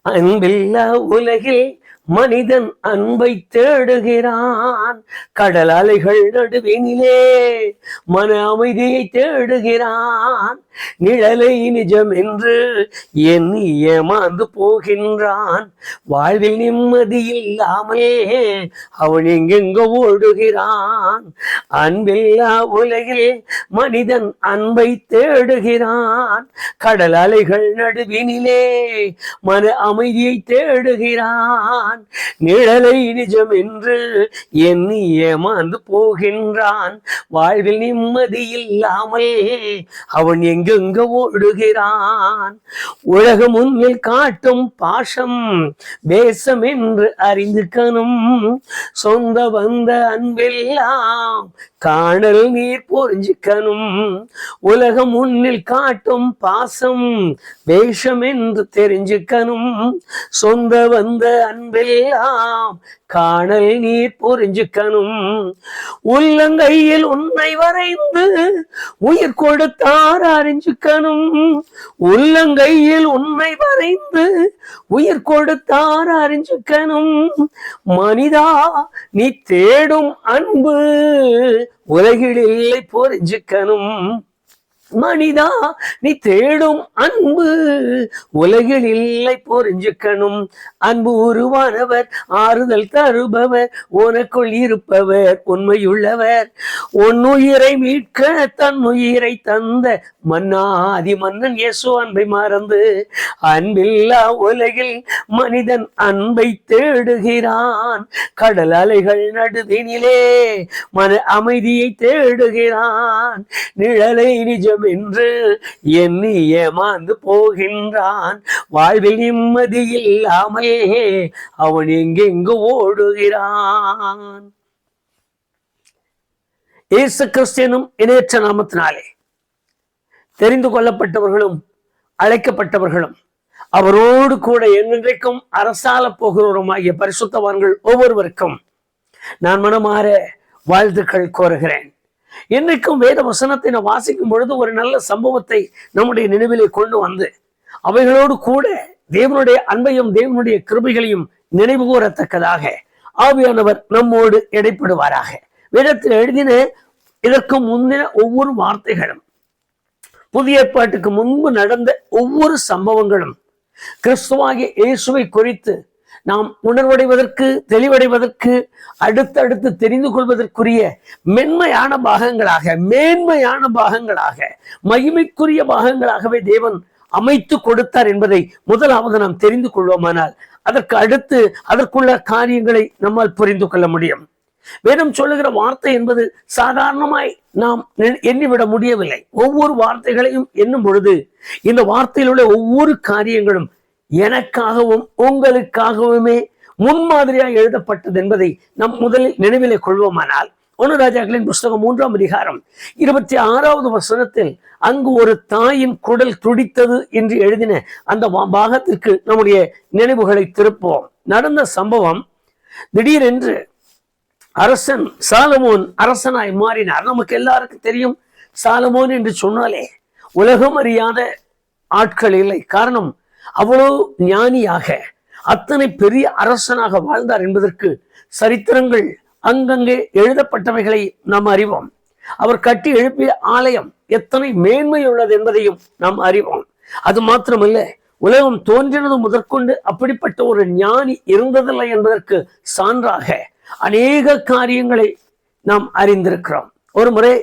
அன்பில்லா உலகில் மனிதன் அன்பை தேடுகிறான். கடல் அலைகள் நடுவினிலே மன அமைதியை தேடுகிறான். நிழலை நிஜம் என்று எண்ணி ஏமாந்து போகின்றான். வாழ்வில் நிம்மதி இல்லாமல் அவன் எங்கெங்க ஓடுகிறான். அன்பில்லா உலகில் மனிதன் அன்பை தேடுகிறான். கடல் அலைகள் நடுவினிலே மன அமைதியை தேடுகிறான். நிழலை நிஜம் என்று எண்ணி ஏமாந்து போகின்றான். வாழ்வில் நிம்மதி இல்லாமல் அவன் எங்கெங்க ஓடுகிறான். உலகம் முன்னில் காட்டும் பாசம் தேசம் என்று அறிந்துக்கணும். சொந்த வந்த அன்பெல்லாம் காணல் நீர் புரிஞ்சுக்கணும். உலகம் முன்னில் காட்டும் பாசம் வேஷம் என்று தெரிஞ்சுக்கணும். சொந்த வந்த அன்பெல்லாம் காணல் நீர் புரிஞ்சுக்கணும். உள்ளங்கையில் உன்னை வரைந்து உயிர் கொடுத்தார் அறிஞ்சுக்கணும். உள்ளங்கையில் உன்னை வரைந்து உயிர் கொடுத்தார் அறிஞ்சுக்கணும். மனிதா நீ தேடும் அன்பு உலகில் இல்லை புரிஞ்சுக்கணும். மனிதா நீ தேடும் அன்பு உலகில் இல்லை புரிஞ்சுக்கணும். அன்பு உருவானவர், ஆறுதல் தருபவர், உனக்குள் இருப்பவர், உண்மையுள்ளவர். உன்னுயிரை மீட்க தன் உயிரை தந்த மன்னாதி மன்னன் இயேசு அன்பை மறந்து அன்பில்லா உலகில் மனிதன் அன்பை தேடுகிறான். கடல் அலைகள் நடுவினிலே மன அமைதியை தேடுகிறான். நிழலை நிஜம் என்று எண்ணி ஏமாந்து போகின்றான். வாழ்வில் நிம்மதி இல்லாமல் அவன் எங்கெங்கு ஓடுகிறான். இயேசு கிறிஸ்தியனும் இணையற்ற நாமத்தினாலே தெரிந்து கொள்ளப்பட்டவர்களும் அழைக்கப்பட்டவர்களும் அவரோடு கூட என்றென்றைக்கும் அரசால போகிறவருமாகிய பரிசுத்தவான்கள் ஒவ்வொருவருக்கும் நான் மனமாற வாழ்த்துக்கள் கோருகிறேன். இன்றைக்கும் வேத வசனத்தை நான் வாசிக்கும் பொழுது ஒரு நல்ல சம்பவத்தை நம்முடைய நினைவிலே கொண்டு வந்து அவைகளோடு கூட தேவனுடைய அன்பையும் தேவனுடைய கிருபைகளையும் நினைவு கூறத்தக்கதாக ஆவியானவர் நம்மோடு இடைப்படுவாராக. வேதத்தில் எழுதின இதற்கு முந்தின ஒவ்வொரு வார்த்தைகளும், புதிய ஏற்பாட்டுக்கு முன்பு நடந்த ஒவ்வொரு சம்பவங்களும் கிறிஸ்துவாகிய இயேசுவை குறித்து நாம் உணர்வடைவதற்கு, தெளிவடைவதற்கு, அடுத்தடுத்து தெரிந்து கொள்வதற்குரிய மேன்மையான பாகங்களாக மகிமைக்குரிய பாகங்களாகவே தேவன் அமைத்து கொடுத்தார் என்பதை முதலாவது நாம் தெரிந்து கொள்வோமானால் அதற்கு அடுத்து அதற்குள்ள காரியங்களை நம்மால் புரிந்து கொள்ள முடியும். வேதம் சொல்லுகிற வார்த்தை என்பது சாதாரணமாய் நாம் எண்ணிவிட முடியவில்லை. ஒவ்வொரு வார்த்தைகளையும் எண்ணும் பொழுது இந்த வார்த்தையில் உள்ள ஒவ்வொரு காரியங்களும் எனக்காகவும் உங்களுக்காகவுமே முன்மாதிரியாக எழுதப்பட்டது என்பதை நம் முதலில் நினைவிலே கொள்வோமானால் 1 ராஜாக்களின் புஸ்தகம் 3ஆம் அதிகாரம் 26வது வசனத்தில் அங்கு ஒரு தாயின் குடல் துடித்தது என்று எழுதின அந்த பாகத்திற்கு நம்முடைய நினைவுகளை திருப்போம். நடந்த சம்பவம், திடீரென்று அரசன் சாலமோன் அரசனாய் மாறினார். நமக்கு எல்லாருக்கும் தெரியும், சாலமோன் என்று சொன்னாலே உலகம் அறியாத ஆட்கள் இல்லை. காரணம், அவ்வளவு ஞானியாக அத்தனை பெரிய அரசனாக வாழ்ந்தார் என்பதற்கு சரித்திரங்கள் அங்கங்கே எழுதப்பட்டவைகளை நாம் அறிவோம். அவர் கட்டி எழுப்பிய ஆலயம் எத்தனை மேன்மை உள்ளது என்பதையும் நாம் அறிவோம். அது மாத்திரமல்ல, உலகம் தோன்றினது முதற்கொண்டு அப்படிப்பட்ட ஒரு ஞானி இருந்ததில்லை என்பதற்கு சான்றாக அநேக காரியங்களை நாம் அறிந்திருக்கிறோம். ஒரு முறை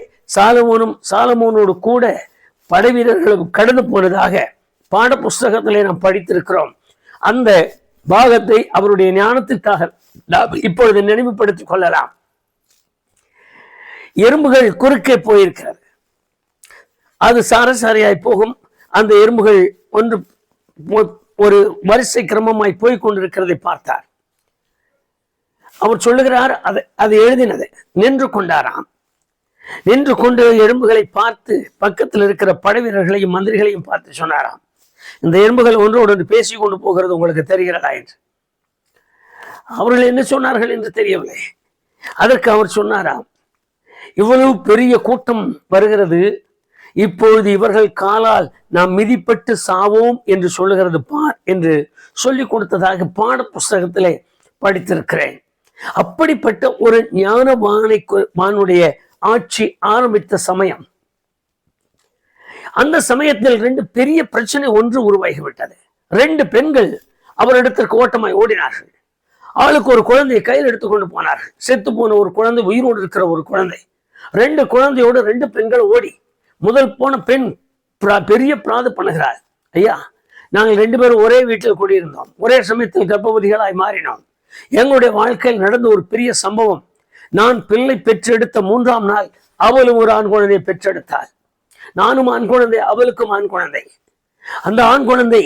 சாலமோனோடு கூட படை வீரர்களும் கடந்து போனதாக பாட புஸ்தகத்திலே நாம் படித்திருக்கிறோம். அந்த பாகத்தை அவருடைய ஞானத்திற்காக இப்பொழுது நினைவுபடுத்திக் கொள்ளலாம். எறும்புகள் குறுக்கே போயிருக்கிறது. அது சாரசாரியாய் போகும். அந்த எறும்புகள் ஒரு வரிசை கிரமமாய் போய் கொண்டிருக்கிறதை பார்த்தார். அவர் சொல்லுகிறார், அது எழுதினது நின்று கொண்டாராம். நின்று கொண்டு எறும்புகளை பார்த்து பக்கத்தில் இருக்கிற படை வீரர்களையும் மந்திரிகளையும் பார்த்து சொன்னாராம், இந்த எறும்புகள் ஒன்றோடு பேசி கொண்டு போகிறது உங்களுக்கு தெரிகிறதா என்று. அவர்கள் என்ன சொன்னார்கள் என்று தெரியவில்லை. அதற்கு அவர் சொன்னாராம், இவ்வளவு பெரிய கூட்டம் வருகிறது, இப்பொழுது இவர்கள் காலால் நாம் மிதிப்பட்டு சாவோம் என்று சொல்லுகிறது பார் என்று சொல்லிக் கொடுத்ததாக பாட புஸ்தகத்திலே படித்திருக்கிறேன். அப்படிப்பட்ட ஒரு ஞானவானுடைய ஆட்சி ஆரம்பித்த சமயம், அந்த சமயத்தில் 2 பெரிய பிரச்சனை ஒன்று உருவாகிவிட்டது. 2 பெண்கள் அவரிடத்திற்கு ஓட்டமாய் ஓடினார்கள். ஆளுக்கு ஒரு குழந்தையை கையில் எடுத்துக்கொண்டு போனார்கள். செத்து போன ஒரு குழந்தை, உயிரோடு இருக்கிற ஒரு குழந்தை. 2 குழந்தையோடு 2 பெண்கள் ஓடி, முதல் போன பெண் பெரிய பிராது பண்ணுகிறாள். ஐயா, நாங்கள் 2 பேரும் ஒரே வீட்டில் கூடியிருந்தோம், ஒரே சமயத்தில் கர்ப்பவதிகளாய் மாறினோம். எங்களுடைய வாழ்க்கையில் நடந்த ஒரு பெரிய சம்பவம். நான் பிள்ளை பெற்றெடுத்த 3ஆம் நாள் அவளும் ஒரு ஆண் குழந்தையை பெற்றெடுத்தாள். நானும் ஆண் குழந்தை, அவளுக்கும் ஆண் குழந்தை. அந்த ஆண் குழந்தை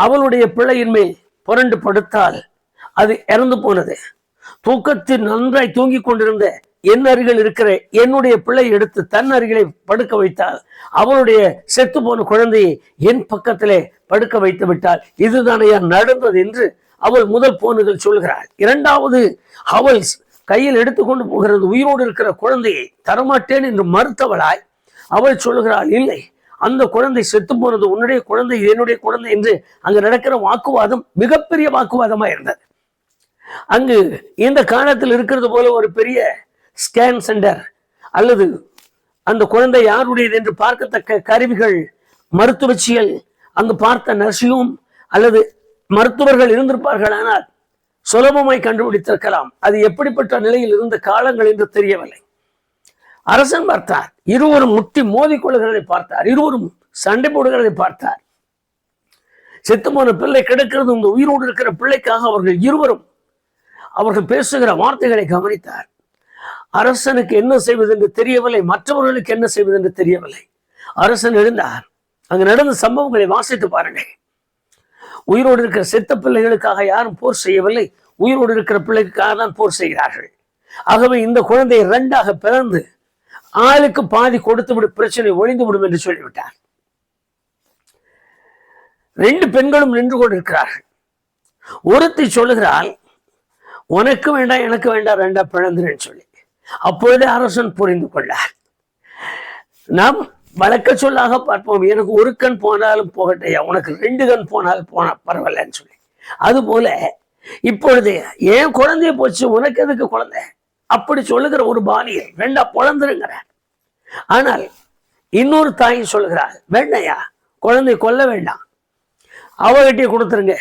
அவளுடைய பிள்ளையின் மேல் புரண்டு படுத்தால் அது இறந்து போனது. தூக்கத்தில் நன்றாய் தூங்கிக் கொண்டிருந்த என் அருகில் இருக்கிற என்னுடைய பிள்ளை எடுத்து தன் அருகிலே படுக்க வைத்தால் அவளுடைய செத்து போன குழந்தையை என் பக்கத்திலே படுக்க வைத்து விட்டால் இதுதானே நடந்தது என்று அவள் முதல் போனுகள் சொல்கிறாள். 2வது, அவள் கையில் எடுத்துக்கொண்டு போகிறது உயிரோடு இருக்கிற குழந்தையை தரமாட்டேன் என்று மறுத்தவளாய் அவள் சொல்கிறாள், இல்லை, அந்த குழந்தை செத்து போனது உன்னுடைய குழந்தை, என்னுடைய குழந்தை என்று அங்கு நடக்கிற வாக்குவாதம் மிகப்பெரிய வாக்குவாதமா இருந்தது. அங்கு இந்த காலத்தில் இருக்கிறது போல ஒரு பெரிய ஸ்கேன் சென்டர் அல்லது அந்த குழந்தை யாருடையது என்று பார்க்கத்தக்க கருவிகள், மருத்துவச்சியல் அங்கு பார்த்த நர்சியும் அல்லது மருத்துவர்கள் இருந்திருப்பார்கள். ஆனால் சுலபமாய் கண்டுபிடித்திருக்கலாம் அது எப்படிப்பட்ட நிலையில் இருந்த காலங்கள் என்று தெரியவில்லை. அரசன் பார்த்தார், இருவரும் முட்டி மோதி கொள்கிறதை பார்த்தார், இருவரும் சண்டை போடுகிறதை பார்த்தார். செத்து போன பிள்ளை கிடக்கிறது, இந்த உயிரோடு இருக்கிற பிள்ளைக்காக அவர்கள் பேசுகிற வார்த்தைகளை கவனித்தார். அரசனுக்கு என்ன செய்வது என்று தெரியவில்லை, மற்றவர்களுக்கு என்ன செய்வது என்று தெரியவில்லை. அரசன் எழுந்தார். அங்கு நடந்த சம்பவங்களை வாசித்து பாருங்கள். உயிரோடு இருக்கிற செத்த பிள்ளைகளுக்காக யாரும் போர் செய்யவில்லை, உயிரோடு இருக்கிற பிள்ளைக்காக தான் போர் செய்கிறார்கள். ஆகவே இந்த குழந்தையை 2ஆக பிளந்து ஆளுக்கு பாதி கொடுத்து விடு, பிரச்சனை ஒழிந்து விடும் என்று சொல்லிவிட்டார். 2 பெண்களும் நின்று கொண்டிருக்கிறார்கள். ஒருத்தி சொல்லுகிறாள், உனக்கு வேண்டாம் எனக்கு வேண்டாம், 2ஆ பிளந்துன்னு சொல்லி. அப்பொழுதே அரசன் புரிந்து கொண்டார். நாம் வழக்க சொல்லாக பார்ப்போம், எனக்கு ஒரு கண் போனாலும் போகட்டையா, உனக்கு 2 கண் போனாலும் பரவாயில்லன்னு சொல்லி. அதுபோல இப்பொழுது ஏன் குழந்தைய போச்சு, உனக்கு எதுக்கு குழந்தை அப்படி சொல்லுகிற ஒரு பாலியல் 2ஆ பொழந்துருங்கிறார். ஆனால் இன்னொரு தாய் சொல்லுகிறாள், வேண்டாயா, குழந்தை கொல்ல வேண்டாம், அவகிட்டே கொடுத்துருங்க,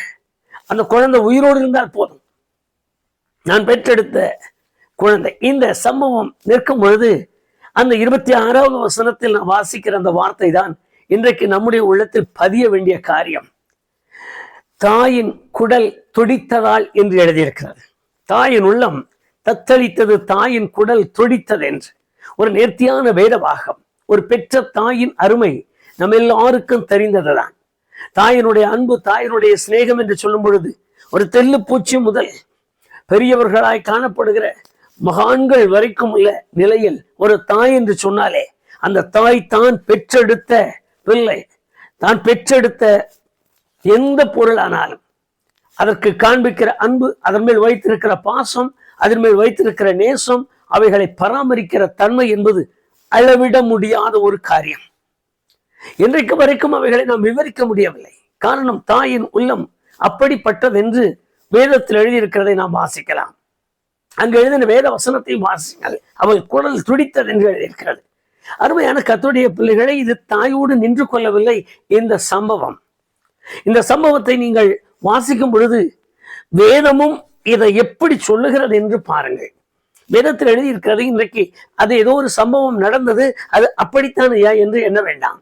அந்த குழந்தை உயிரோடு இருந்தால் போதும், நான் பெற்றெடுத்த குழந்தை. இந்த சம்பவம் நிற்கும் பொழுது அந்த 26வது வசனத்தில் நான் வாசிக்கிற அந்த வார்த்தை தான் இன்றைக்கு நம்முடைய உள்ளத்தில் பதிய வேண்டிய காரியம். தாயின் குடல் துடித்ததால் என்று எழுதியிருக்கிறது. தாயின் உள்ளம் தத்தளித்தது, தாயின் குடல் துடித்தது என்று ஒரு நேர்த்தியான வேதவாகம். ஒரு பெற்ற தாயின் அருமை நம்ம எல்லாருக்கும் தெரிந்ததுதான். தாயினுடைய அன்பு, தாயினுடைய சிநேகம் என்று சொல்லும் பொழுது ஒரு தெல்லு பூச்சி முதல் பெரியவர்களாய் காணப்படுகிற மகான்கள் வரைக்கும் உள்ள நிலையில் ஒரு தாய் என்று சொன்னாலே அந்த தாய் தான் பெற்றெடுத்த பிள்ளை, தான் பெற்றெடுத்த எந்த பொருளானாலும் அதற்கு காண்பிக்கிற அன்பு, அதன் மேல் வைத்திருக்கிற பாசம், அதன் மேல் வைத்திருக்கிற நேசம், அவைகளை பராமரிக்கிற தன்மை என்பது அளவிட முடியாத ஒரு காரியம். இன்றைக்கு வரைக்கும் அவைகளை நாம் விவரிக்க முடியவில்லை. காரணம், தாயின் உள்ளம் அப்படிப்பட்டது என்று வேதத்தில் எழுதியிருக்கிறதை நாம் வாசிக்கலாம். அங்கு எழுதின வேத வசனத்தையும் வாசிங்கள். அவள் குடல் துடித்தது என்று எழுதியிருக்கிறது. அருமையான கர்த்தருடைய பிள்ளைகளை, இது தாயோடு நின்று கொள்ளவில்லை. இந்த சம்பவத்தை நீங்கள் வாசிக்கும் பொழுது வேதமும் இதை எப்படி சொல்லுகிறது என்று பாருங்கள். வேதத்தில் எழுதியிருக்கிறது. இன்றைக்கு அது ஏதோ ஒரு சம்பவம் நடந்தது, அது அப்படித்தான் ஐயா என்று எண்ண வேண்டாம்.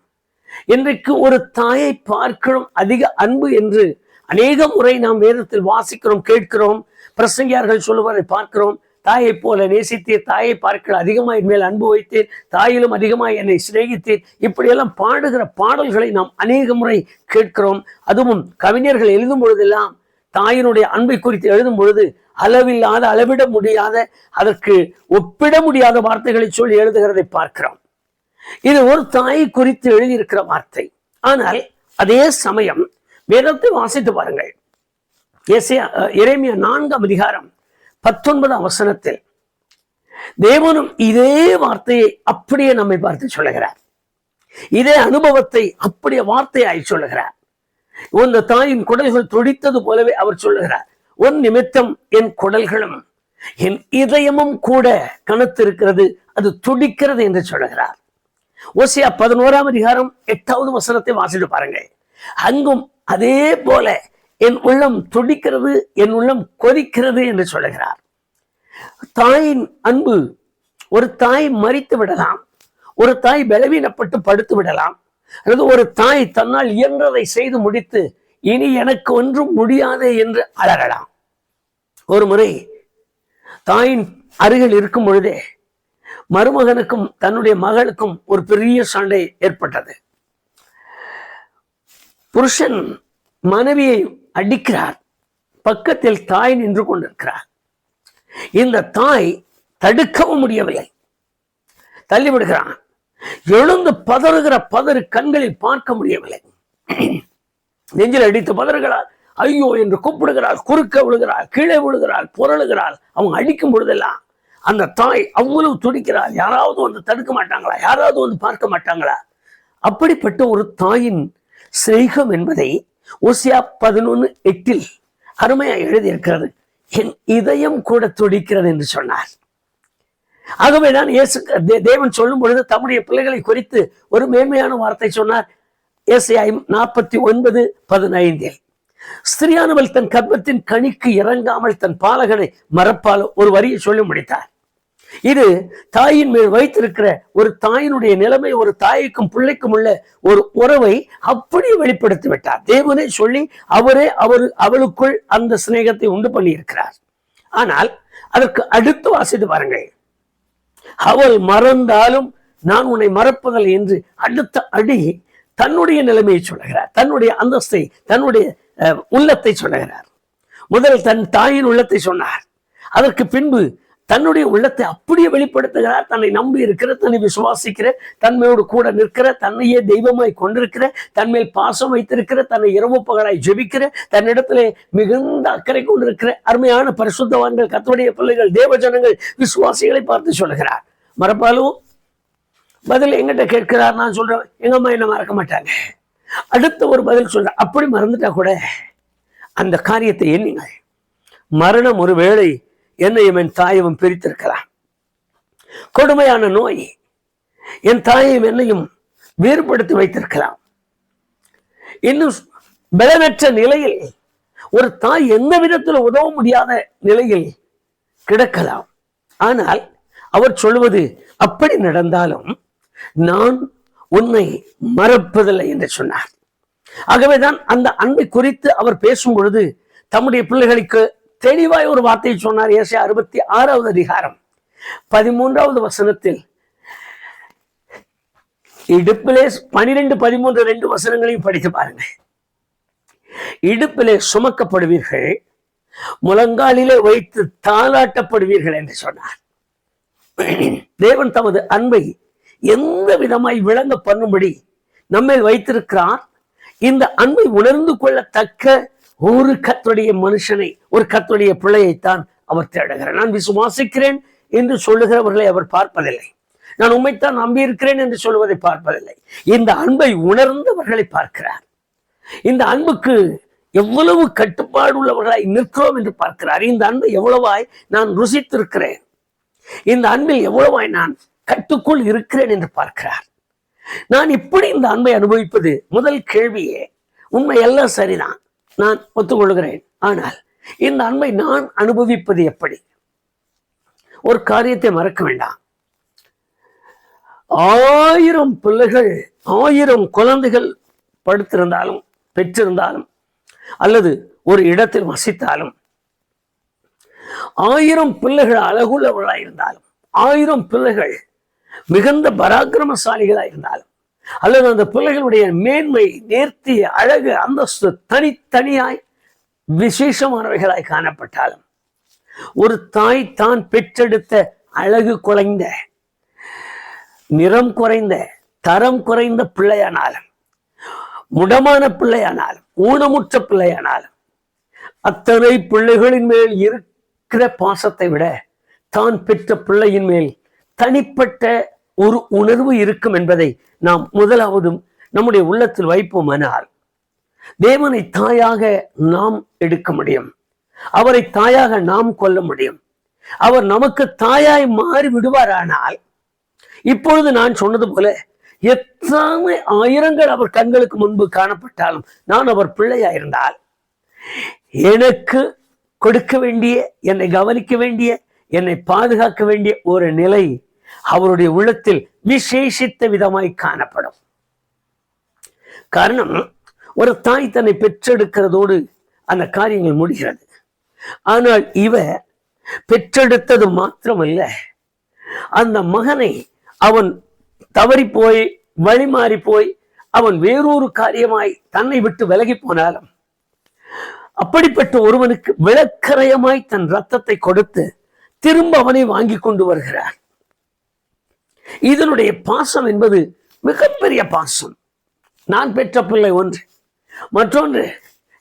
இன்றைக்கு ஒரு தாயை பார்க்கிறோம் அதிக அன்பு என்று அநேக முறை நாம் வேதத்தில் வாசிக்கிறோம், கேட்கிறோம். பிரசங்கியார்கள் சொல்லுவதை பார்க்கிறோம். தாயை போல நேசித்தீர், தாயை பார்க்கிற அதிகமாக என் மேல் அன்பு வைத்தீர், தாயிலும் அதிகமாக என்னை சிநேகித்தீர், இப்படியெல்லாம் பாடுகிற பாடல்களை நாம் அநேக முறை கேட்கிறோம். அதுவும் கவிஞர்கள் எழுதும் பொழுதெல்லாம் தாயினுடைய அன்பை குறித்து எழுதும் பொழுது அளவில்லாத, அளவிட முடியாத, அதற்கு ஒப்பிட முடியாத வார்த்தைகளை சொல்லி எழுதுகிறதை பார்க்கிறோம். இது ஒரு தாயை குறித்து எழுதியிருக்கிற வார்த்தை. ஆனால் அதே சமயம் வேதத்தை வாசித்து பாருங்கள். எரேமியா 4ஆம் அதிகாரம் 19ஆம் வசனத்தில் தேவனும் இதே வார்த்தையை அப்படியே நம்மை பார்த்து சொல்லுகிறார். இதே அனுபவத்தை அப்படியே வார்த்தையாய் சொல்லுகிறார். உன் தாயின் குடல்கள் துடித்தது போலவே அவர் சொல்லுகிறார், உன் நிமித்தம் என் குடல்களும் என் இதயமும் கூட கனத்திருக்கிறது, அது துடிக்கிறது என்று சொல்லுகிறார். ஓசியா 11ஆம் அதிகாரம் 8வது வசனத்தை வாசித்து பாருங்க. அங்கும் அதே போல என் உள்ளம் துடிக்கிறது, என் உள்ளம் கொதிக்கிறது என்று சொல்லுகிறார். தாயின் அன்பு, ஒரு தாய் மரித்து விடலாம், ஒரு தாய் பலவீனப்பட்டு படுத்து விடலாம், அல்லது ஒரு தாய் தன்னால் இயன்றதை செய்து முடித்து இனி எனக்கு ஒன்றும் முடியாது என்று அலறலாம். ஒரு முறை தாயின் அருகில் இருக்கும் பொழுதே மருமகனுக்கும் தன்னுடைய மகளுக்கும் ஒரு பெரிய சண்டை ஏற்பட்டது. புருஷன் மனைவியை அடிக்கிறார், பக்கத்தில் தாய் நின்று கொண்டிருக்கிறார். இந்த தாய் தடுக்கவும் முடியவில்லை, தள்ளிவிடுகிறான். எழுந்து பதறுகிற பதறு கண்களில் பார்க்க முடியவில்லை. நெஞ்சில் அடித்து பதறுகிறாள், ஐயோ என்று கூப்பிடுகிறாள், குறுக்க விழுகிறாள், கீழே விழுகிறாள், புரளுகிறாள். அவங்க அடிக்கும் பொழுதெல்லாம் அந்த தாய் அவ்வளவு துடிக்கிறாள். யாராவது வந்து தடுக்க மாட்டாங்களா, யாராவது வந்து பார்க்க மாட்டாங்களா? அப்படிப்பட்ட ஒரு தாயின் சிநேகம் என்பதை ஓசியா 11:8 அருமையா எழுதியிருக்கிறது. என் இதயம் கூட துடிக்கிறது என்று சொன்னார். ஆகவேதான் தேவன் சொல்லும் பொழுது தம்முடைய பிள்ளைகளை குறித்து ஒரு மேன்மையான வார்த்தை சொன்னார். ஏசாயா 49:15 ஸ்திரியானவள் தன் கர்ப்பத்தின் கனிக்கு இறங்காமல் தன் பாலகனை மறப்பால் ஒரு வரியை சொல்லி முடித்தார். இது தாயின் மேல் வைத்திருக்கிற ஒரு தாயினுடைய நிலைமை, ஒரு தாய்க்கும் பிள்ளைக்கும் உள்ள ஒரு உறவை அப்படியே வெளிப்படுத்தி விட்டார். தேவனே சொல்லி அவளுக்குள் அந்த சிநேகத்தை உண்டு பண்ணி இருக்கிறார். ஆனால் அதற்கு அடுத்து வாசித்து பாருங்கள். அவள் மறந்தாலும் நான் உன்னை மறப்பதில்லை என்று அடுத்த அடி தன்னுடைய நிலைமையை சொல்லுகிறார், தன்னுடைய அந்தஸ்தை, தன்னுடைய உள்ளத்தை சொல்லுகிறார். முதல் தன் தாயின் உள்ளத்தை சொன்னார், அதற்கு பின்பு தன்னுடைய உள்ளத்தை அப்படியே வெளிப்படுத்துகிறார். தன்னை நம்பி இருக்கிற, தன்னை விசுவாசிக்கிற, தன்மையோடு கூட நிற்கிற, தன்னையே தெய்வமாய் கொண்டிருக்கிற, தன்மேல் பாசம் வைத்திருக்கிற, தன்னை இரவு பகலாய் ஜெபிக்கிற, தன்னிடத்திலே மிகுந்த அக்கறை கொண்டிருக்கிற அருமையான பரிசுத்தவான்கள், கர்த்தருடைய பிள்ளைகள், தேவஜனங்கள், விசுவாசிகளை பார்த்து சொல்லுகிறார். மறப்பாலும் பதில் எங்கிட்ட கேட்கிறார். நான் சொல்றேன், எங்க அம்மா என்ன மறக்க மாட்டாங்க. அடுத்த ஒரு பதில் சொல்ற, அப்படி மறந்துட்டா கூட அந்த காரியத்தை எண்ணுங்கள். மரணம் ஒரு வேளை என்னையும் என் தாயையும் பிரித்திருக்கலாம். கொடுமையான நோய் என் தாயையும் என்னையும் வேறுபடுத்தி வைத்திருக்கலாம். இன்னும் பலனற்ற நிலையில் ஒரு தாய் எந்த விதத்தில் உதவ முடியாத நிலையில் கிடக்கலாம். ஆனால் அவர் சொல்வது, அப்படி நடந்தாலும் நான் உன்னை மறப்பதில்லை என்று சொன்னார். ஆகவேதான் அந்த அன்பை குறித்து அவர் பேசும் பொழுது தம்முடைய பிள்ளைகளுக்கு தெளிவாய் ஒரு வார்த்தையை சொன்னார். ஏசாயா 66வது அதிகாரம் 13வது வசனத்தில், இடுப்பிலே 12, 13, 2 வசனங்களையும் படித்து பாருங்க. இடுப்பிலே சுமக்கப்படுவீர்கள், முழங்காலிலே வைத்து தாளாட்டப்படுவீர்கள் என்று சொன்னார். தேவன் தமது அன்பை எந்த விதமாய் விளங்க பண்ணும்படி நம்மேல் வைத்திருக்கிறார். இந்த அன்பை உணர்ந்து கொள்ளத்தக்க ஒரு கர்த்தருடைய மனுஷனை, ஒரு கர்த்தருடைய பிள்ளையைத்தான் அவர் தேடுகிறார். நான் விசுவாசிக்கிறேன் என்று சொல்லுகிறவர்களை அவர் பார்ப்பதில்லை. நான் உண்மைத்தான் நம்பியிருக்கிறேன் என்று சொல்லுவதை பார்ப்பதில்லை. இந்த அன்பை உணர்ந்தவர்களை பார்க்கிறார். இந்த அன்புக்கு எவ்வளவு கட்டுப்பாடு உள்ளவர்களாய் நிற்கிறோம் என்று பார்க்கிறார். இந்த அன்பை எவ்வளவாய் நான் ருசித்திருக்கிறேன், இந்த அன்பில் எவ்வளவாய் நான் கட்டுக்குள் இருக்கிறேன் என்று பார்க்கிறார். நான் இப்படி இந்த அன்பை அனுபவிப்பது முதல் கேள்வியே. உண்மை எல்லாம் சரிதான், நான் ஒத்துக்கொள்கிறேன். ஆனால் இந்த அன்பை நான் அனுபவிப்பது எப்படி? ஒரு காரியத்தை மறக்க வேண்டாம். 1000 பிள்ளைகள், 1000 குழந்தைகள் படுத்திருந்தாலும், பெற்றிருந்தாலும், அல்லது ஒரு இடத்தில் வசித்தாலும், 1000 பிள்ளைகள் அழகுள்ளவர்களாக இருந்தாலும், 1000 பிள்ளைகள் மிகுந்த பராக்கிரமசாலிகளாக இருந்தாலும், அல்லது அந்த பிள்ளைகளுடைய மேன்மை, நேர்த்தி, அழகு, அந்தஸ்து தனித்தனியாய் விசேஷமானவைகளாய் காணப்பட்டாலும், ஒரு தாய் தான் பெற்றெடுத்த அழகு குறைந்த, நிறம் குறைந்த, தரம் குறைந்த பிள்ளையானாலும், முடமான பிள்ளையானாலும், ஊனமுற்ற பிள்ளையானாலும், அத்தனை பிள்ளைகளின் மேல் இருக்கிற பாசத்தை விட தான் பெற்ற பிள்ளையின் மேல் தனிப்பட்ட ஒரு உணர்வு இருக்கும் என்பதை நாம் முதலாவதும் நம்முடைய உள்ளத்தில் வைப்போமானால், தேவனை தாயாக நாம் எடுக்க முடியும். அவரை தாயாக நாம் கொள்ள முடியும். அவர் நமக்கு தாயாய் மாறி விடுவாரானால், இப்பொழுது நான் சொன்னது போல எத்தனை ஆயிரங்கள் அவர் கண்களுக்கு முன்பு காணப்பட்டாலும் நான் அவர் பிள்ளையாயிருந்தால், எனக்கு கொடுக்க வேண்டிய, என்னை கவனிக்க வேண்டிய, என்னை பாதுகாக்க வேண்டிய ஒரு நிலை அவருடைய உள்ளத்தில் விசேஷித்த விதமாய் காணப்படும். காரணம், ஒரு தாய் தன்னை பெற்றெடுக்கிறதோடு அந்த காரியங்கள் முடிகிறது. ஆனால் இவ பெற்றெடுத்தது மாத்திரமல்ல, அந்த மகனை அவன் தவறி போய் வழி மாறி போய் அவன் வேறொரு காரியமாய் தன்னை விட்டு விலகி போனாலும், அப்படிப்பட்ட ஒருவனுக்கு விளக்கரையமாய் தன் ரத்தத்தை கொடுத்து திரும்ப அவனை வாங்கி கொண்டு வருகிறார். இதனுடைய பாசம் என்பது மிகப்பெரிய பாசம். நான் பெற்ற பிள்ளை ஒன்று, மற்றொன்று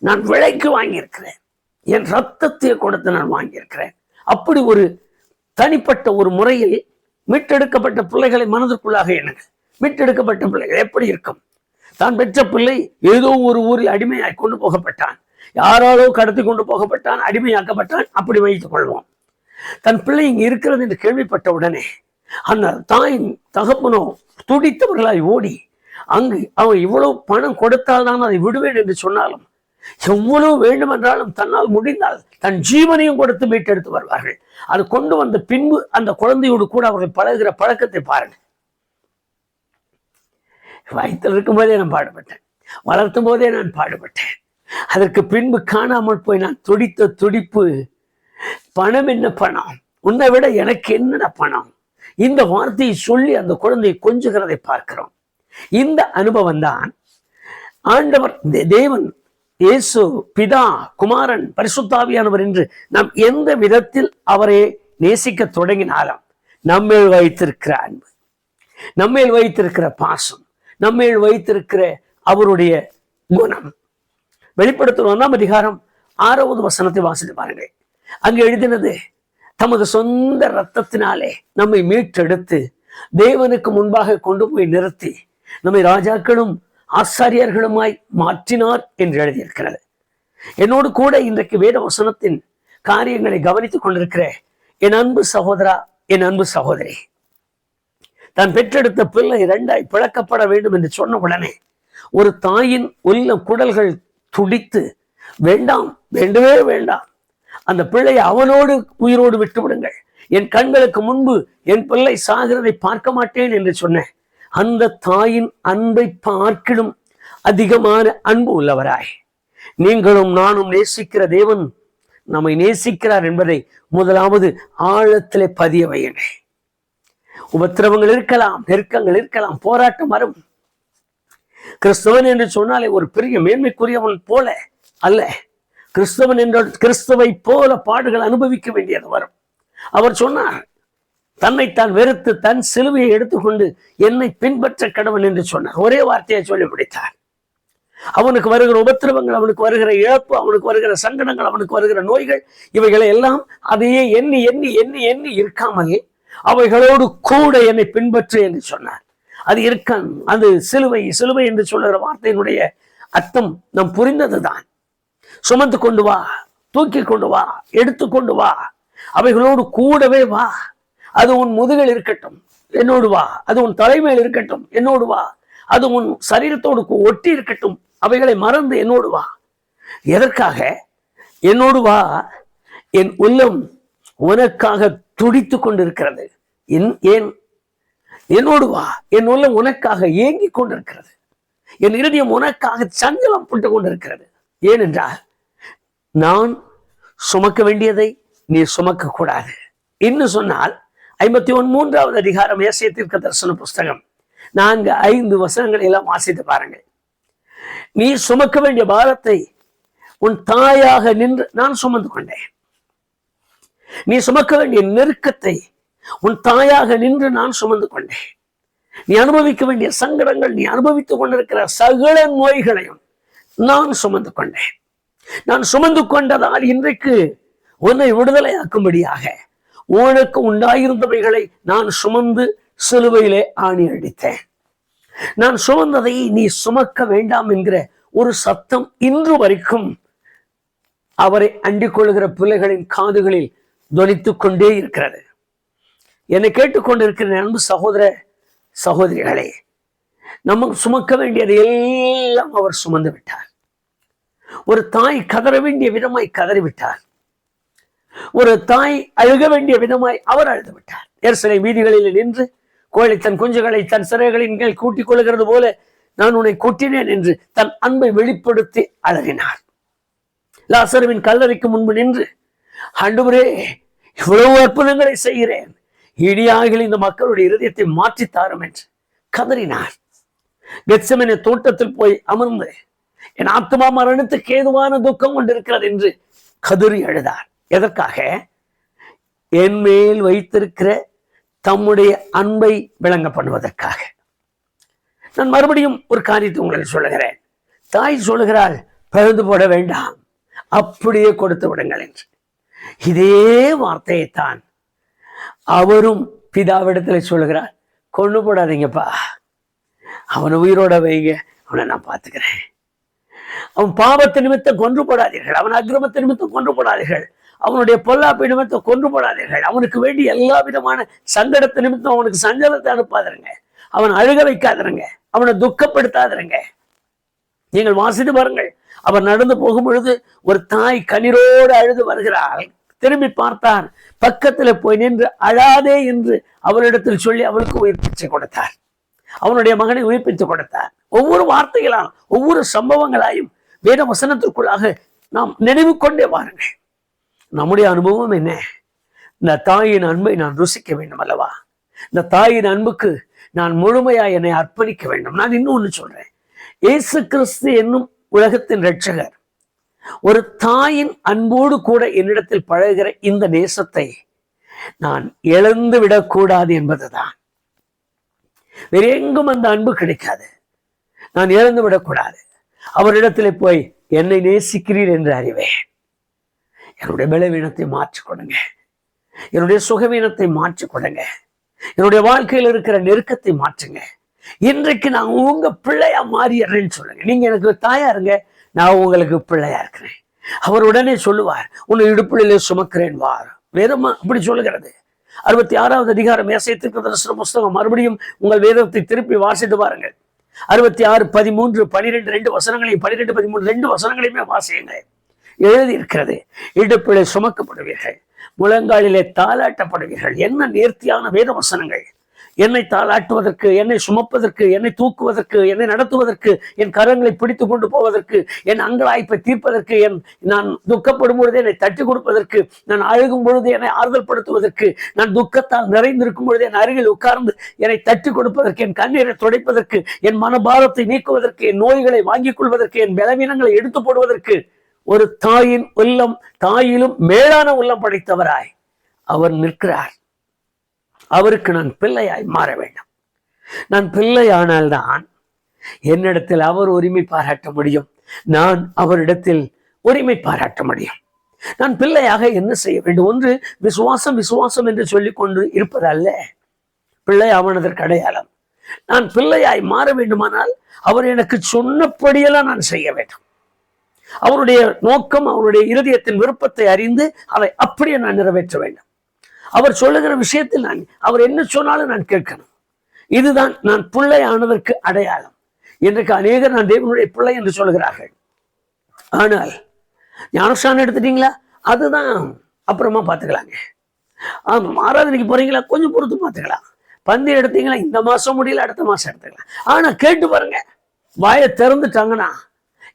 நான் விலைக்கு வாங்கியிருக்கிறேன், என் ரத்தத்தை கொடுத்து நான் வாங்கியிருக்கிறேன். அப்படி ஒரு தனிப்பட்ட ஒரு முறையில் மீட்டெடுக்கப்பட்ட பிள்ளைகளை மனதிற்குள்ளாக எண்ணுங்க. மீட்டெடுக்கப்பட்ட பிள்ளைகள் எப்படி இருக்கும்? தான் பெற்ற பிள்ளை ஏதோ ஒரு ஊரில் அடிமையாய் கொண்டு போகப்பட்டான், யாராலோ கடத்தி கொண்டு போகப்பட்டான், அடிமையாக்கப்பட்டான், அப்படி வைத்துக் கொள்வோம். தன் பிள்ளை இங்கு இருக்கிறது என்று கேள்விப்பட்ட உடனே அந்த தாயின் தகப்பனோ துடித்தவர்களாய் ஓடி அங்கு அவன் இவ்வளவு பணம் கொடுத்தால் தான் அதை விடுவேன் என்று சொன்னாலும், எவ்வளவு வேண்டும் என்றாலும் தன்னால் முடிந்தால் தன் ஜீவனையும் கொடுத்து மீட்டெடுத்து வருவார்கள். அது கொண்டு வந்த பின்பு அந்த குழந்தையோடு கூட அவர்கள் பழகுகிற பழக்கத்தை பாருங்கள். வயிற்றில் இருக்கும் போதே நான் பாடுபட்டேன், வளர்த்தும் போதே நான் பாடுபட்டேன். அதற்கு பின்பு காணாமல் போய் நான் துடித்த துடிப்பு, பணம் என்ன பணம், உன்னை விட எனக்கு என்னென்ன பணம், இந்த வார்த்தையை சொல்லி அந்த குழந்தையை கொஞ்சுகிறதை பார்க்கிறோம். இந்த அனுபவம் தான் ஆண்டவர் தேவன் இயேசு பிதா, குமாரன், பரிசுத்தாவியானவர் என்று நாம் எந்த விதத்தில் அவரை நேசிக்க தொடங்கினாலும் நம்மேல் வைத்திருக்கிற அன்பு, நம்மேல் வைத்திருக்கிற பாசம், நம்மேல் வைத்திருக்கிற அவருடைய குணம். வெளிப்படுத்தும் 1ஆம் அதிகாரம் 6வது வசனத்தை வாசித்து பாருங்கள். அங்கு எழுதினது, தமது சொந்த இரத்தத்தினாலே நம்மை மீட்டெடுத்து தேவனுக்கு முன்பாக கொண்டு போய் நிறுத்தி நம்மை ராஜாக்களும் ஆசாரியர்களுமாய் மாற்றினார் என்று எழுதியிருக்கிறது. என்னோடு கூட இன்றைக்கு வேத வசனத்தின் காரியங்களை கவனித்துக் கொண்டிருக்கிற என் அன்பு சகோதரா, என் அன்பு சகோதரி, தான் பெற்றெடுத்த பிள்ளை 2ஆய் பிளக்கப்பட வேண்டும் என்று சொன்ன உடனே ஒரு தாயின் உள்ளம் குடல்கள் துடித்து, வேண்டாம், வேண்டவே வேண்டாம், அந்த பிள்ளையை அவனோடு உயிரோடு விட்டு விடுங்கள், என் கண்களுக்கு முன்பு என் பிள்ளை சாகிறதை பார்க்க மாட்டேன் என்று சொன்ன அந்த தாயின் அன்பை பார்க்கிலும் அதிகமான அன்பு உள்ளவராய் நீங்களும் நானும் நேசிக்கிற தேவன் நம்மை நேசிக்கிறார் என்பதை முதலாவது ஆழத்திலே பதிய வையுங்கள். உபத்திரவங்கள் இருக்கலாம், நெருக்கங்கள் இருக்கலாம், போராட்டம் வரும். கிறிஸ்தவன் என்று சொன்னாலே ஒரு பெரிய மேன்மைக்குரியவன் போல அல்ல, கிறிஸ்தவன் என்ற கிறிஸ்தவை போல பாடுகள் அனுபவிக்க வேண்டியது வரும். அவர் சொன்னார், தன்னைத்தான் வெறுத்து தன் சிலுவையை எடுத்துக்கொண்டு என்னை பின்பற்ற கடவன் என்று சொன்னார். ஒரே வார்த்தையை சொல்லி முடித்தார். அவனுக்கு வருகிற உபத்திரவங்கள், அவனுக்கு வருகிற இழப்பு, அவனுக்கு வருகிற சங்கடங்கள், அவனுக்கு வருகிற நோய்கள், இவைகளை எல்லாம் அதையே எண்ணி எண்ணி எண்ணி எண்ணி இருக்காமல் அவைகளோடு கூட என்னை பின்பற்று என்று சொன்னார். அது இருக்கான். அது சிலுவை. சிலுவை என்று சொல்லுகிற வார்த்தையினுடைய அர்த்தம் நம் புரிந்ததுதான். சுமந்து கொண்டு வா, தூக்கி கொண்டு வா, எடுத்து கொண்டு வா, அவைகளோடு கூடவே வா. அது உன் முதுகில் இருக்கட்டும், என்னோடு வா. அது உன் தலைமையில் இருக்கட்டும், என்னோடு வா. அது உன் சரீரத்தோடு ஒட்டி இருக்கட்டும், அவைகளை மறந்து என்னோடு வா. எதற்காக? என்னோடு வா. என் உள்ளம் உனக்காக துடித்து கொண்டிருக்கிறது. ஏன்? என்னோடு வா. என் உள்ளம் உனக்காக ஏங்கி கொண்டிருக்கிறது. என் இருதயம் உனக்காக சஞ்சலம் பட்டு கொண்டிருக்கிறது. ஏனென்றால் நான் சுமக்க வேண்டியதை நீ சுமக்க கூடாது. இன்னும் சொன்னால் 53வது அதிகாரம் ஏசாயா தீர்க்கதரிசன புஸ்தகம் 4-5 வசனங்களை எல்லாம் வாசித்து பாருங்கள். நீ சுமக்க வேண்டிய பாரத்தை உன் தாயாக நின்று நான் சுமந்து கொண்டேன். நீ சுமக்க வேண்டிய நெருக்கத்தை உன் தாயாக நின்று நான் சுமந்து கொண்டேன். நீ அனுபவிக்க வேண்டிய சங்கடங்கள், நீ அனுபவித்துக் கொண்டிருக்கிற சகல நோய்களையும் நான் சுமந்து கொண்டேன். நான் சுமந்து கொண்டதால் இன்றைக்கு உன்னை விடுதலையாக்கும்படியாக உனக்கு உண்டாயிருந்தவைகளை நான் சுமந்து சிலுவையிலே ஆணி அடித்தேன். நான் சுமந்ததை நீ சுமக்க வேண்டாம் என்கிற ஒரு சத்தம் இன்று வரைக்கும் அவரை அண்டிக் கொள்ளுகிற பிள்ளைகளின் காதுகளில் தொனித்துக் கொண்டே இருக்கிறது. என்னை கேட்டுக்கொண்டிருக்கிற அன்பு சகோதர சகோதரிகளே, நமக்கு சுமக்க வேண்டியது எல்லாம் அவர் சுமந்து விட்டார். ஒரு தாய் கதற வேண்டிய விதமாய் கதறிவிட்டார். ஒரு தாய் அழுக வேண்டிய விதமாய் அவர் அழுது விட்டார். எருசலேம் வீதிகளில் நின்று கோழி தன் குஞ்சுகளை தன் சிறைகளின் கீழ் கூட்டிக் கொள்கிறது போல நான் உன்னை கூட்டினேன் என்று தன் அன்பை வெளிப்படுத்தி அழகினார். லாசருவின் கல்லறைக்கு முன்பு நின்று, ஆண்டவரே, இவ்வளவு அற்புதங்களை செய்கிறேன், இடியாகில் இந்த மக்களுடைய இருதயத்தை மாற்றித்தாரும் என்று கதறினார். கெத்செமனே தோட்டத்தில் போய் அமர்ந்து, என் ஆத்மா மரணத்துக்கு ஏதுவான துக்கம் கொண்டிருக்கிறது என்று கதறி அழுதார். எதற்காக? என் மேல் வைத்திருக்கிற தம்முடைய அன்பை விளங்க பண்ணுவதற்காக. நான் மறுபடியும் ஒரு காரியத்தை உங்களுக்கு சொல்லுகிறேன். தாய் சொல்லுகிறாள், பகிர்ந்து போட வேண்டாம், அப்படியே கொடுத்து விடுங்கள் என்று. இதே வார்த்தையைத்தான் அவரும் பிதாவிடத்தில் சொல்லுகிறார், கொண்டு போடாதீங்கப்பா, அவனை உயிரோட வைங்க, அவனை நான் பார்த்துக்கிறேன். அவன் பாவத்தை நிமித்தம் கொன்று போடாதீர்கள், அவன் அக்கிரமத்தை நிமித்தம் கொன்று போடாதீர்கள், அவனுடைய பொல்லாப்பை நிமித்தம் கொன்று போடாதீர்கள், அவனுக்கு வேண்டிய எல்லா விதமான சங்கடத்தை நிமித்தம் அவனுக்கு சஞ்சலத்தை அனுப்பாதிருங்க, அவன் அழுக வைக்காதிருங்க, அவனை துக்கப்படுத்தாதிருங்க. நீங்கள் வாசித்து பாருங்கள், அவர் நடந்து போகும் பொழுது ஒரு தாய் கண்ணீரோடு அழுது வருகிறாள். திரும்பி பார்த்தார், பக்கத்தில் போய் நின்று அழாதே என்று அவளிடத்தில் சொல்லி அவளுக்கு உயிர்ப்பிச்சு கொடுத்தார். அவனுடைய மகனை உயிர்ப்பித்து கொடுத்தார். ஒவ்வொரு வார்த்தைகளாம், ஒவ்வொரு சம்பவங்களாயும் வேத வசனத்திற்குள்ளாக நாம் நினைவு கொண்டே வாருங்கள். நம்முடைய அனுபவம் என்ன? இந்த தாயின் அன்பை நான் ருசிக்க வேண்டும் அல்லவா? இந்த தாயின் அன்புக்கு நான் முழுமையா என்னை அர்ப்பணிக்க வேண்டும். நான் இன்னும் ஒன்று சொல்றேன், இயேசு கிறிஸ்து என்னும் உலகத்தின் இரட்சகர் ஒரு தாயின் அன்போடு கூட என்னிடத்தில் பழகுகிற இந்த நேசத்தை நான் இழந்து விடக்கூடாது என்பதுதான். வேற எங்கும் அந்த அன்பு கிடைக்காது. நான் இழந்து விடக்கூடாது. அவரிடத்தில் போய் என்னை நேசிக்கிறீர் என்று அறிவேன். என்னுடைய பலவீனத்தை மாற்றிக் கொடுங்க, என்னுடைய சுகவீனத்தை மாற்றிக் கொடுங்க, என்னுடைய வாழ்க்கையில் இருக்கிற நெருக்கத்தை மாற்றுங்க. இன்றைக்கு நான் உங்க பிள்ளையா மாறிடுறேன்னு சொல்லுங்க. நீங்க எனக்கு தாயா இருங்க, நான் உங்களுக்கு பிள்ளையா இருக்கிறேன். அவர் உடனே சொல்லுவார், உன்னை இடுப்புகளிலே சுமக்கிறேன் வார். வேதமா அப்படி சொல்லுகிறது. 66வது அதிகாரம் ஏசாயா தீர்க்கதரிசன புஸ்தகம். மறுபடியும் உங்கள் வேதத்தை திருப்பி வாசித்து பாருங்கள். 66, 13, 12 2 வசனங்களையும் 12, 13 2 வசனங்களையுமே வாசியுங்க. எழுதி இருக்கிறது, இடுப்பிலே சுமக்கப்படுவீர்கள், முழங்காலிலே தாளாட்டப்படுவீர்கள். என்ன நேர்த்தியான வேத வசனங்கள்! என்னை தாளாட்டுவதற்கு, என்னை சுமப்பதற்கு, என்னை தூக்குவதற்கு, என்னை நடத்துவதற்கு, என் கரங்களை பிடித்து கொண்டு போவதற்கு, என் அங்கலாய்ப்பை தீர்ப்பதற்கு, நான் துக்கப்படும் பொழுது என்னை தட்டி கொடுப்பதற்கு, நான் அழுகும் பொழுது என்னை ஆறுதல் படுத்துவதற்கு, நான் துக்கத்தால் நிறைந்திருக்கும் பொழுது என் அருகில் உட்கார்ந்து என்னை தட்டி கொடுப்பதற்கு, என் கண்ணீரை துடைப்பதற்கு, என் மனபாரத்தை நீக்குவதற்கு, என் நோய்களை வாங்கிக் கொள்வதற்கு, என் பலவீனங்களை எடுத்து போடுவதற்கு ஒரு தாயின் உள்ளம், தாயிலும் மேலான உள்ளம் படைத்தவராய் அவர் நிற்கிறார். அவருக்கு நான் பிள்ளையாய் மாற வேண்டும். நான் பிள்ளையானால்தான் என்னிடத்தில் அவர் உரிமை பாராட்ட முடியும், நான் அவரிடத்தில் உரிமை பாராட்ட முடியும். நான் பிள்ளையாக என்ன செய்ய வேண்டும்? ஒன்று, விசுவாசம் விசுவாசம் என்று சொல்லிக் கொண்டு இருப்பதல்ல பிள்ளை ஆவனதற்கு அடையாளம். நான் பிள்ளையாய் மாற வேண்டுமானால் அவர் எனக்கு சொன்னபடியெல்லாம் நான் செய்ய வேண்டும். அவருடைய நோக்கம், அவருடைய இருதயத்தின் விருப்பத்தை அறிந்து அதை அப்படியே நான் நிறைவேற்ற வேண்டும். அவர் சொல்லுகிற விஷயத்தில் அவர் என்ன சொன்னாலும் நான் கேட்கணும். இதுதான் நான் பிள்ளை ஆனதற்கு அடையாளம். இன்றைக்கு அநேகர் நான் தேவனுடைய பிள்ளை என்று சொல்கிறார்கள். ஆனால் ஞானஸ்நானம் எடுத்துட்டீங்களா, அதுதான் அப்புறமா பார்த்துக்கலாங்க. ஆராதனைக்கு போறீங்களா, கொஞ்சம் பொறுத்து பார்த்துக்கலாம். பந்தி எடுத்தீங்களா, இந்த மாசம் முடியல, அடுத்த மாசம் எடுத்துக்கலாம். ஆனா கேட்டு பாருங்க, வாயை திறந்துட்டாங்கன்னா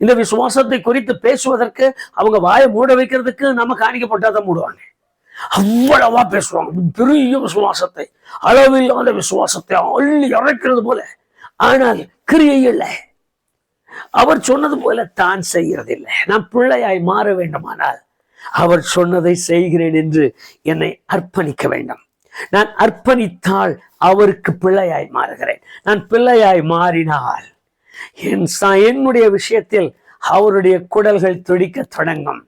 இந்த விசுவாசத்தை குறித்து பேசுவதற்கு, அவங்க வாயை மூட வைக்கிறதுக்கு நம்ம காணிக்கப்பட்டாதான் மூடுவாங்க. அவ்வளவா பேசுவாங்க. பெரிய விசுவாசத்தை, அளவில்லாத விசுவாசத்தை அள்ளி இறைக்கிறது போல. ஆனால் கிரியை இல்லை. அவர் சொன்னது போல தான் செய்கிறதில்லை. நான் பிள்ளையாய் மாற வேண்டுமானால் அவர் சொன்னதை செய்கிறேன் என்று என்னை அர்ப்பணிக்க வேண்டும். நான் அர்ப்பணித்தால் அவருக்கு பிள்ளையாய் மாறுகிறேன். நான் பிள்ளையாய் மாறினால் என்னுடைய விஷயத்தில் அவருடைய குடல்கள் துடிக்க தொடங்கும்.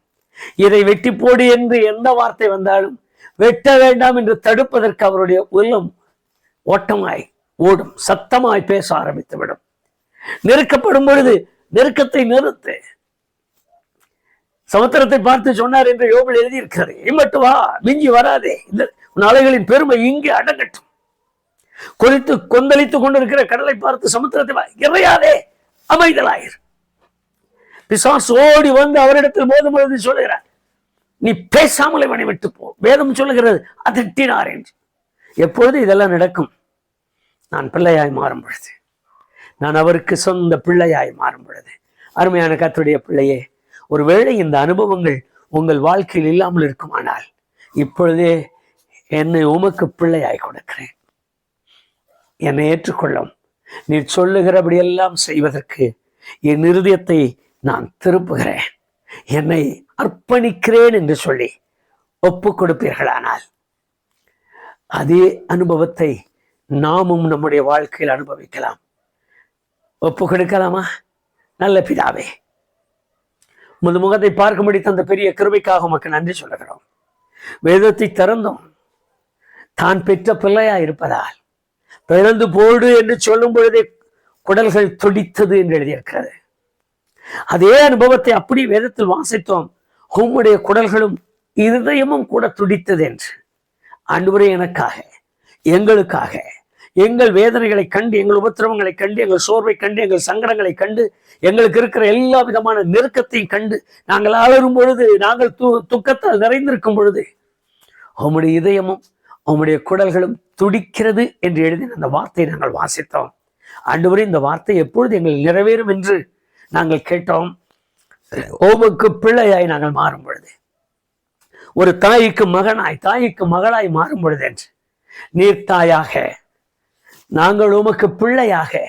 இதை வெட்டி போடு என்று எந்த வார்த்தை வந்தாலும் வெட்ட வேண்டாம் என்று தடுப்பதற்கு அவருடைய உள்ளம் ஓட்டமாய் ஓடும், சத்தமாய் பேச ஆரம்பித்து விடும். நெருக்கப்படும் பொழுது நெருக்கத்தை நிறுத்து. சமுத்திரத்தை பார்த்து சொன்னார் என்று யோபில் எழுதியிருக்கிறார். இம்மட்டு வா, மிஞ்சி வராதே, இந்த அலைகளின் பெருமை இங்கே அடங்கட்டும். குறித்து கொந்தளித்துக் கொண்டிருக்கிற கடலை பார்த்து சமுத்திரத்தை இறையாதே, அமைதலாயிரு. பிசாசு ஓடி வந்து அவரிடத்தில் மோதும் பொழுது சொல்லுகிறார், நீ பேசாமலே மணி விட்டு போ. வேதம் சொல்லுகிறது அதட்டினார் என்று. எப்பொழுது இதெல்லாம் நடக்கும்? நான் பிள்ளையாய் மாறும் பொழுது, நான் அவருக்கு சொந்த பிள்ளையாய் மாறும் பொழுது. அருமையான கர்த்தருடைய பிள்ளையே, ஒருவேளை இந்த அனுபவங்கள் உங்கள் வாழ்க்கையில் இல்லாமல் இருக்குமானால் இப்பொழுதே என்னை உமக்கு பிள்ளையாய் கொடுக்கிறேன், என்னை ஏற்றுக்கொள்ளும். நீ சொல்லுகிறபடியெல்லாம் செய்வதற்கு என் இருதயத்தை நான் திருப்புகிறேன், என்னை அர்ப்பணிக்கிறேன் என்று சொல்லி ஒப்பு கொடுப்பீர்களானால் அதே அனுபவத்தை நாமும் நம்முடைய வாழ்க்கையில் அனுபவிக்கலாம். ஒப்பு கொடுக்கலாமா? நல்ல பிதாவே, உமது முகத்தை பார்க்கும்படி தந்த பெரிய கிருபைக்காக உமக்கு நன்றி சொல்லுகிறோம். வேதத்தை திறந்தோம், தான் பெற்ற பிள்ளையா இருப்பதால் பிறந்து போடு என்று சொல்லும் பொழுதே குடல்கள் துடித்தது என்று எழுதியிருக்கிறது. அதே அனுபவத்தை அப்படி வேதத்தில் வாசித்தோம், உம்முடைய குடல்களும் இருதயமும் கூட துடித்தது என்று. ஆண்டவரே, எனக்காக, எங்களுக்காக, எங்கள் வேதனைகளை கண்டு, எங்கள் உபத்திரவங்களை கண்டு, எங்கள் சோர்வை கண்டு, எங்கள் சங்கடங்களை கண்டு, எங்களுக்கு இருக்கிற எல்லா விதமான நெருக்கத்தையும் கண்டு நாங்கள் அலறும் பொழுது, நாங்கள் துக்கத்தால் நிறைந்திருக்கும் பொழுது உம்முடைய இதயமும் உம்முடைய குடல்களும் துடிக்கிறது என்று எழுதின அந்த வார்த்தையை நாங்கள் வாசித்தோம். ஆண்டவரே, இந்த வார்த்தை எப்பொழுது எங்கள் நிறைவேறும் என்று நாங்கள் கேட்டோம். உமக்கு பிள்ளையாய் நாங்கள் மாறும் பொழுது, ஒரு தாய்க்கு மகனாய், தாய்க்கு மகளாய் மாறும் பொழுது என்று நீர் தாயாக, நாங்கள் உமக்கு பிள்ளையாக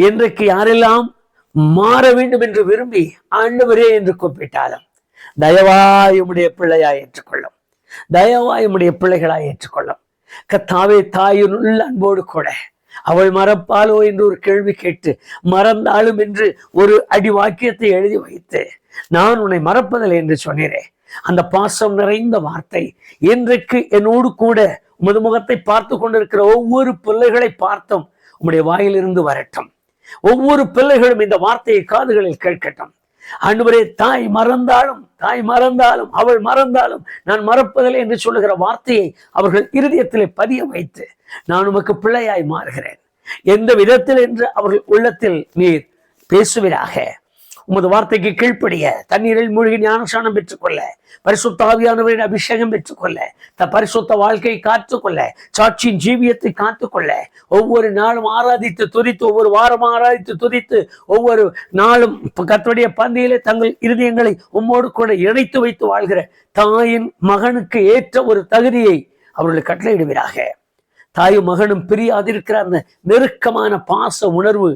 இன்றைக்கு யாரெல்லாம் மாற வேண்டும் என்று விரும்பி ஆண்டவரே என்று கூப்பிட்டாலும் தயவாய் உம்முடைய பிள்ளையாய் ஏற்றுக்கொள்ளும், தயவாய் உம்முடைய பிள்ளைகளாய் ஏற்றுக்கொள்ளும். கர்த்தாவே, தாயின் உள்ள அன்போடு கூட அவள் மறப்பாளோ என்று ஒரு கேள்வி கேட்டு மறந்தாலும் என்று ஒரு அடி வாக்கியத்தை எழுதி வைத்து நான் உன்னை மறப்பதில்லை என்று சொன்னேன். அந்த பாசம் நிறைந்த வார்த்தை இன்றைக்கு என்னோடு கூட உமது முகத்தை பார்த்து கொண்டிருக்கிற ஒவ்வொரு பிள்ளைகளை பார்த்தும் உம்முடைய வாயிலிருந்து வரட்டும். ஒவ்வொரு பிள்ளைகளும் இந்த வார்த்தையை காதுகளில் கேட்கட்டும். ஆண்டவரே, தாய் மறந்தாலும் அவள் மறந்தாலும் நான் மறப்பதில்லை என்று சொல்லுகிற வார்த்தையை அவர்கள் இருதயத்திலே பதிய வைத்து நான் உமக்கு பிள்ளையாய் மாறுகிறேன் எந்த விதத்தில் என்று அவர்கள் உள்ளத்தில் நீர் பேசுவீராக. உமது வார்த்தைக்கு கீழ்ப்படிய, தண்ணீரில் மூழ்கி ஞானஸ்நானம் பெற்றுக்கொள்ள, பரிசுத்த ஆவியானவரின் அபிஷேகம் பெற்றுக்கொள்ள, பரிசுத்த வாழ்க்கையை காத்துக்கொள்ள, சாட்சியின் ஜீவியத்தை காத்துக்கொள்ள, ஒவ்வொரு நாளும் ஆராதித்து துதித்து, ஒவ்வொரு வாரம் ஆராதித்து துதித்து, ஒவ்வொரு நாளும் கர்த்தருடைய பந்தியிலே தங்கள் இருதயங்களை உம்மோடு கூட இணைத்து வைத்து வாழ்கிற தாயின் மகனுக்கு ஏற்ற ஒரு தகுதியை அவர்களுக்கு கட்டளையிடுவீராக. தாயும் மகனும் பிரியாதிருக்கிற அந்த நெருக்கமான பாச உணர்வு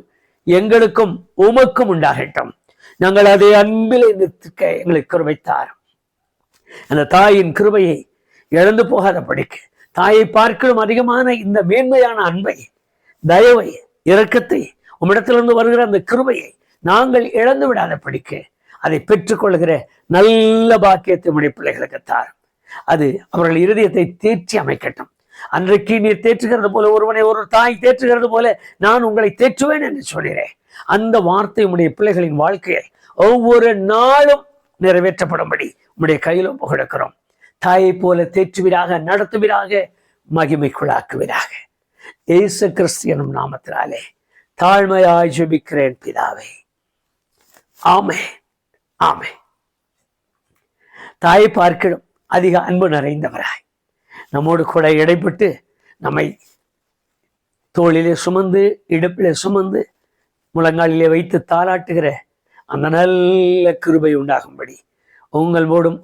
எங்களுக்கும் உமக்கும் உண்டாகட்டும். நாங்கள் அதை அன்பிலே நிறுத்திக்க எங்களுக்கு கிருபைத்தார். அந்த தாயின் கிருபையை இழந்து போகாத படிக்க, தாயை பார்க்கலும் அதிகமான இந்த மேன்மையான அன்பை, தயவை, இரக்கத்தை, உம்மிடத்திலிருந்து வருகிற அந்த கிருபையை நாங்கள் இழந்து விடாத படிக்க அதை பெற்றுக்கொள்கிற நல்ல பாக்கியத்தை உடைய பிள்ளைகளுக்கு தார். அது அவர்கள் இருதயத்தை தேற்றி அமைக்கட்டும். அன்றைக்கு நீர் தேற்றுகிறது போல, ஒருவனை ஒரு தாய் தேற்றுகிறது போல நான் உங்களை தேற்றுவேன் என்று சொல்கிறேன். அந்த வார்த்தை உம்முடைய பிள்ளைகளின் வாழ்க்கையில் ஒவ்வொரு நாளும் நிறைவேற்றப்படும்படி உம்முடைய கையில் ஒப்புக்கொடுக்கிறோம். தாயை போல தேற்றுவீராக, நடத்துவீராக, மகிமைக்குள்ளாக்குவீராக. இயேசு கிறிஸ்து எனும் நாமத்தினாலே தாழ்மையாய் ஜெபிக்கிறேன் பிதாவே, ஆமென், ஆமென். தாயை பார்க்கிடும் அதிக அன்பு நிறைந்தவராய் நம்மோடு கூட இடைப்பட்டு நம்மை தோளிலே சுமந்து, இடுப்பிலே சுமந்து, முழங்காலிலே வைத்து தாளாட்டுகிற அந்த நல்ல கிருபை உண்டாகும்படி உங்களோடும்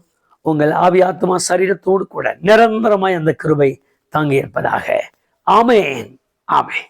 உங்கள் ஆவி ஆத்மா சரீரத்தோடு கூட நிரந்தரமாய் அந்த கிருபை தாங்கி இருப்பதாக. ஆமென், ஆமென்.